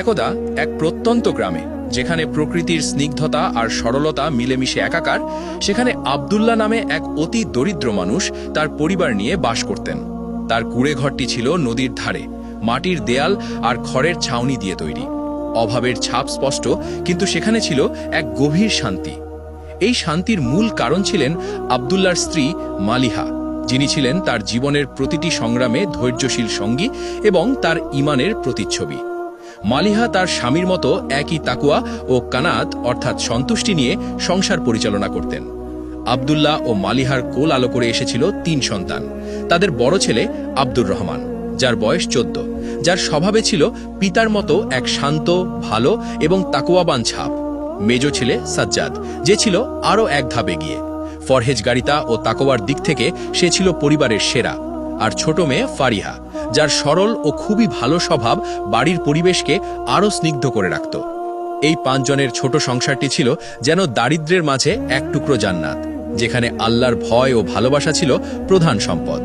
একদা এক প্রত্যন্ত গ্রামে, যেখানে প্রকৃতির স্নিগ্ধতা আর সরলতা মিলেমিশে একাকার, সেখানে আব্দুল্লাহ নামে এক অতি দরিদ্র মানুষ তার পরিবার নিয়ে বাস করতেন। তার কুঁড়ে ঘরটি ছিল নদীর ধারে, মাটির দেয়াল আর খড়ের ছাউনি দিয়ে তৈরি। অভাবের ছাপ স্পষ্ট, কিন্তু সেখানে ছিল এক গভীর শান্তি। এই শান্তির মূল কারণ ছিলেন আব্দুল্লাহর স্ত্রী মালিহা, যিনি ছিলেন তার জীবনের প্রতিটি সংগ্রামে ধৈর্যশীল সঙ্গী এবং তার ঈমানের প্রতিচ্ছবি। মালিহা তার স্বামীর মতো একই তাকুয়া ও কানাত অর্থাৎ সন্তুষ্টি নিয়ে সংসার পরিচালনা করতেন। আব্দুল্লাহ ও মালিহার কোল আলো করে এসেছিল 3 সন্তান। তাদের বড় ছেলে আব্দুর রহমান, যার বয়স 14, যার স্বভাবে ছিল পিতার মতো এক শান্ত, ভালো এবং তাকুয়াবান ছাপ। মেজ ছেলে সাজ্জাদ, যে ছিল আরও এক ধাপ এগিয়ে। ফরহেজগারিতা ও তাকওয়ার দিক থেকে সে ছিল পরিবারের সেরা। আর ছোট মেয়ে ফারিহা, যার সরল ও খুবই ভালো স্বভাব বাড়ির পরিবেশকে আরও স্নিগ্ধ করে রাখত। এই 5 জনের ছোট সংসারটি ছিল যেন দারিদ্র্যের মাঝে এক টুকরো জান্নাত, যেখানে আল্লাহর ভয় ও ভালোবাসা ছিল প্রধান সম্পদ।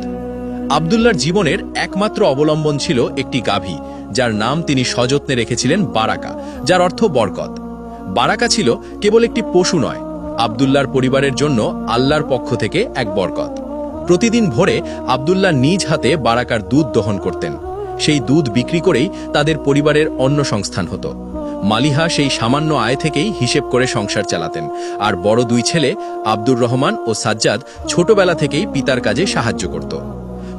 আব্দুল্লাহর জীবনের একমাত্র অবলম্বন ছিল একটি গাভী, যার নাম তিনি সযত্নে রেখেছিলেন বারাকা, যার অর্থ বরকত। বারাকা ছিল কেবল একটি পশু নয়, আব্দুল্লাহর পরিবারের জন্য আল্লাহর পক্ষ থেকে এক বরকত। প্রতিদিন ভোরে আব্দুল্লাহ নিজ হাতে বারাকার দুধ দহন করতেন। সেই দুধ বিক্রি করেই তাদের পরিবারের অন্ন সংস্থান হতো। মালিহা সেই সামান্য আয় থেকেই হিসেব করে সংসার চালাতেন, আর বড় 2 ছেলে আব্দুর রহমান ও সাজ্জাদ ছোটবেলা থেকেই পিতার কাজে সাহায্য করত।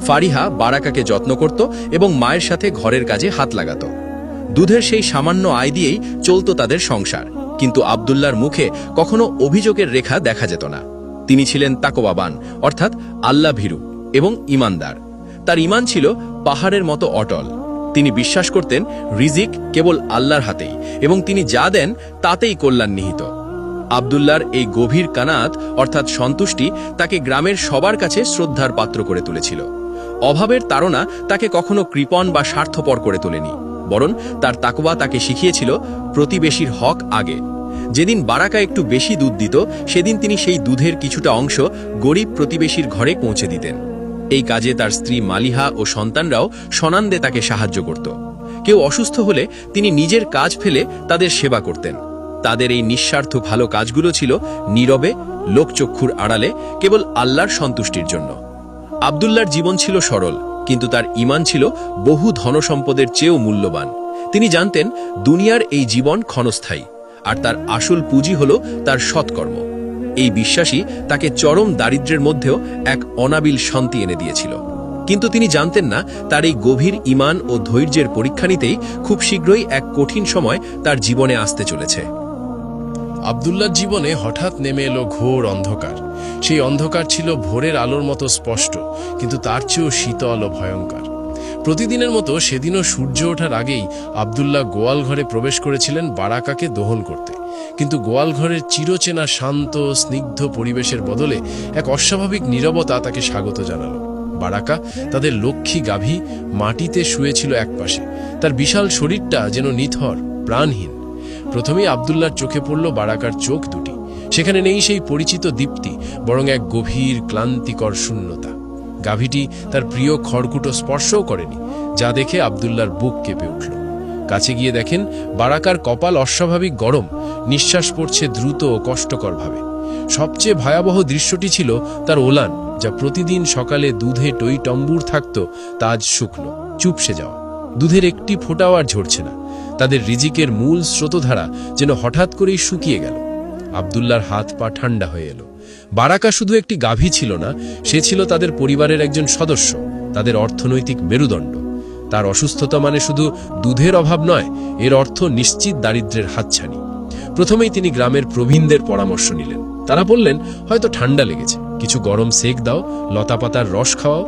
ফারিহা বারাকাকে যত্ন করত এবং মায়ের সাথে ঘরের কাজে হাত লাগাত। দুধের সেই সামান্য আয় দিয়েই চলত তাদের সংসার, কিন্তু আব্দুল্লাহর মুখে কখনো অভিযোগের রেখা দেখা যেত না। তিনি ছিলেন তাকওয়াবান, অর্থাৎ আল্লাহ ভীরু এবং ঈমানদার। তার ঈমান ছিল পাহাড়ের মতো অটল। তিনি বিশ্বাস করতেন রিজিক কেবল আল্লাহর হাতেই, এবং তিনি যা দেন তাতেই কল্যাণ নিহিত। আব্দুল্লাহর এই গভীর কানাত অর্থাৎ সন্তুষ্টি তাকে গ্রামের সবার কাছে শ্রদ্ধার পাত্র করে তুলেছিল। অভাবের তাড়না তাকে কখনো কৃপণ বা স্বার্থপর করে তোলেনি, বরং তার তাকওয়া তাকে শিখিয়েছিল প্রতিবেশীর হক আগে। যেদিন বারাকা একটু বেশি দুধ দিত, সেদিন তিনি সেই দুধের কিছুটা অংশ গরিব প্রতিবেশীর ঘরে পৌঁছে দিতেন। এই কাজে তার স্ত্রী মালিহা ও সন্তানরাও সনান্দে তাকে সাহায্য করত। কেউ অসুস্থ হলে তিনি নিজের কাজ ফেলে তাদের সেবা করতেন। তাদের এই নিঃস্বার্থ ভালো কাজগুলো ছিল নীরবে, লোকচক্ষুর আড়ালে, কেবল আল্লাহর সন্তুষ্টির জন্য। আব্দুল্লাহর জীবন ছিল সরল, কিন্তু তার ঈমান ছিল বহু ধনসম্পদের চেয়েও মূল্যবান। তিনি জানতেন দুনিয়ার এই জীবন ক্ষণস্থায়ী, আর তার আসল পুঁজি হল তার সৎকর্ম। এই বিশ্বাসই তাকে চরম দারিদ্র্যের মধ্যেও এক অনাবিল শান্তি এনে দিয়েছিল। কিন্তু তিনি জানতেন না, তার এই গভীর ঈমান ও ধৈর্যের পরীক্ষা নিতেই খুব শীঘ্রই এক কঠিন সময় তার জীবনে আসতে চলেছে। আব্দুল্লাহর জীবনে হঠাৎ নেমে এলো ঘোর অন্ধকার। সেই অন্ধকার ছিল ভোরের আলোর মতো স্পষ্ট, কিন্তু তার চেয়েও শীতল ও ভয়ঙ্কর। প্রতিদিনের মতো সেদিনও সূর্য ওঠার আগেই আব্দুল্লাহ গোয়াল ঘরে প্রবেশ করেছিলেন বারাকাকে দহন করতে। কিন্তু গোয়াল ঘরের চিরচেনা শান্ত স্নিগ্ধ পরিবেশের বদলে এক অস্বাভাবিক নীরবতা তাকে স্বাগত জানালো। বারাকা, তাদের লক্ষ্মী গাভী, মাটিতে শুয়েছিল একপাশে। তার বিশাল শরীরটা যেন নিথর, প্রাণহীন। প্রথমেই আব্দুল্লাহর চোখে পড়ল বারাকার চোখ দুটি। সেখানে নেই সেই পরিচিত দীপ্তি, বরং এক গভীর ক্লান্তিকর শূন্যতা। গাভীটি তার প্রিয় খড়কুটো স্পর্শও করেনি, যা দেখে আব্দুল্লাহর বুক কেঁপে উঠল। কাছে গিয়ে দেখেন বারাকার কপাল অস্বাভাবিক গরম, নিঃশ্বাস পড়ছে দ্রুত ও কষ্টকরভাবে। সবচেয়ে ভয়াবহ দৃশ্যটি ছিল তার ওলান, যা প্রতিদিন সকালে দুধে টই টম্বুর থাকত, তা আজ শুকনো, চুপসে যাওয়া। দুধের একটি ফোঁটাও আর ঝরছে না। তাদের রিজিকের মূল স্রোতধারা যেন হঠাৎ করেই শুকিয়ে গেল। আব্দুল্লাহর হাত পা ঠান্ডা হয়ে এলো। বারাকা শুধু একটি গাভী ছিল না, সে ছিল তাদের পরিবারের একজন সদস্য, তাদের অর্থনৈতিক মেরুদণ্ড। তার অসুস্থতা মানে শুধু দুধের অভাব নয়, এর অর্থ নিশ্চিত দারিদ্র্যের হাতছানি। প্রথমেই তিনি গ্রামের প্রবীণদের পরামর্শ নিলেন। তারা বললেন, হয়তো ঠান্ডা লেগেছে, কিছু গরম সেক দাও, লতাপাতার রস খাওয়াও।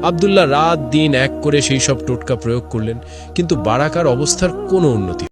আব্দুল্লাহ রাত দিন এক করে সেই সব টোটকা প্রয়োগ করলেন, কিন্তু বারাকার অবস্থার কোনো উন্নতি